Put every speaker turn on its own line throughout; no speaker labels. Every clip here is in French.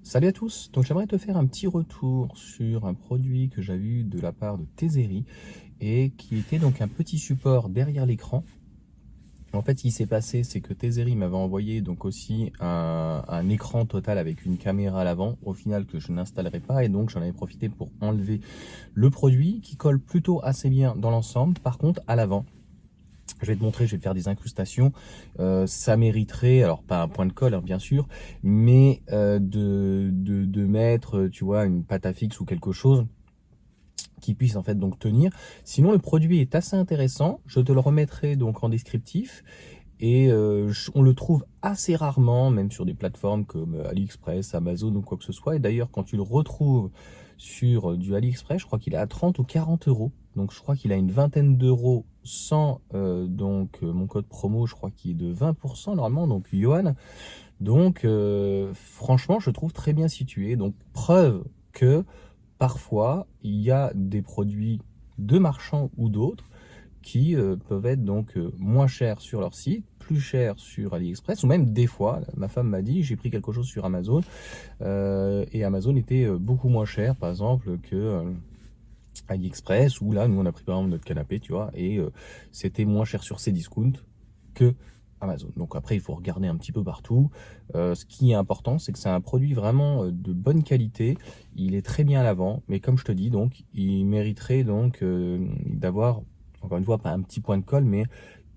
Salut à tous, donc j'aimerais te faire un petit retour sur un produit que j'ai eu de la part de Tezeri et qui était donc un petit support derrière l'écran. En fait, ce qui s'est passé, c'est que Tezeri m'avait envoyé donc aussi un écran total avec une caméra à l'avant, au final que je n'installerai pas, et donc j'en avais profité pour enlever le produit qui colle plutôt assez bien dans l'ensemble. Par contre, à l'avant, je vais te montrer, je vais te faire des incrustations. Ça mériterait, alors pas un point de colle, hein, bien sûr, mais de mettre, tu vois, une pâte à fixe ou quelque chose qui puisse en fait donc tenir. Sinon, le produit est assez intéressant. Je te le remettrai donc en descriptif. Et on le trouve assez rarement, même sur des plateformes comme AliExpress, Amazon ou quoi que ce soit. Et d'ailleurs, quand tu le retrouves sur du AliExpress, je crois qu'il est à 30 ou 40 euros. Donc je crois qu'il a une vingtaine d'euros sans mon code promo, je crois qu'il est de 20% normalement, donc Johan. Donc franchement, je trouve très bien situé. Donc preuve que parfois, il y a des produits de marchands ou d'autres qui peuvent être donc moins chers sur leur site, plus chers sur AliExpress, ou même des fois, ma femme m'a dit, j'ai pris quelque chose sur Amazon, et Amazon était beaucoup moins cher, par exemple, que AliExpress, où là, nous, on a pris par exemple notre canapé, tu vois, et c'était moins cher sur Cdiscount que Amazon. Donc après, il faut regarder un petit peu partout. Ce qui est important, c'est que c'est un produit vraiment de bonne qualité. Il est très bien à l'avant, mais comme je te dis, donc, il mériterait donc d'avoir, encore une fois, pas un petit point de colle, mais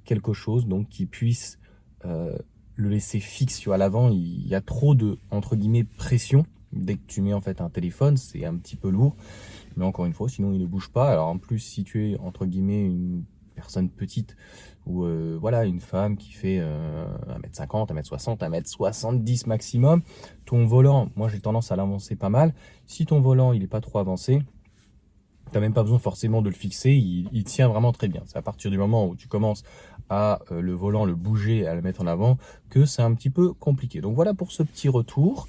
quelque chose donc qui puisse le laisser fixe. Tu vois, à l'avant, il y a trop de, entre guillemets, pression. Dès que tu mets en fait un téléphone, c'est un petit peu lourd. Mais encore une fois, sinon il ne bouge pas. Alors en plus, si tu es entre guillemets une personne petite ou voilà, une femme qui fait 1m50, 1m60, 1m70 maximum, ton volant, moi j'ai tendance à l'avancer pas mal. Si ton volant il est pas trop avancé, t'as même pas besoin forcément de le fixer, il tient vraiment très bien. C'est à partir du moment où tu commences à le volant, le bouger, à le mettre en avant, que c'est un petit peu compliqué. Donc voilà pour ce petit retour.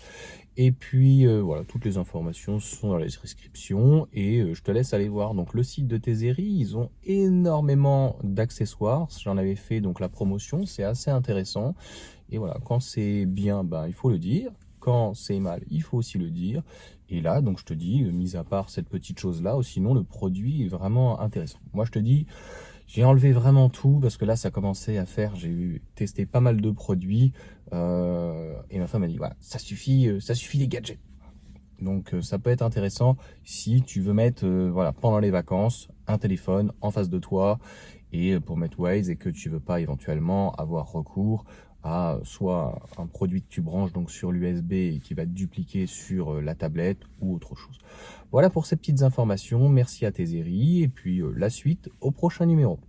Et puis voilà, toutes les informations sont dans la description et je te laisse aller voir donc le site de Tezeri. Ils ont énormément d'accessoires. J'en avais fait donc la promotion, c'est assez intéressant. Et voilà, quand c'est bien, ben, il faut le dire. Quand c'est mal, il faut aussi le dire. Et là, donc je te dis, mis à part cette petite chose-là, sinon le produit est vraiment intéressant. Moi, je te dis, j'ai enlevé vraiment tout parce que là, ça commençait à faire. J'ai testé pas mal de produits et ma femme m'a dit, voilà, ça suffit les gadgets. Donc ça peut être intéressant si tu veux mettre voilà, pendant les vacances un téléphone en face de toi et pour mettre Waze et que tu veux pas éventuellement avoir recours à soit un produit que tu branches donc sur l'USB et qui va te dupliquer sur la tablette ou autre chose. Voilà pour ces petites informations. Merci à Tezeri et puis la suite au prochain numéro.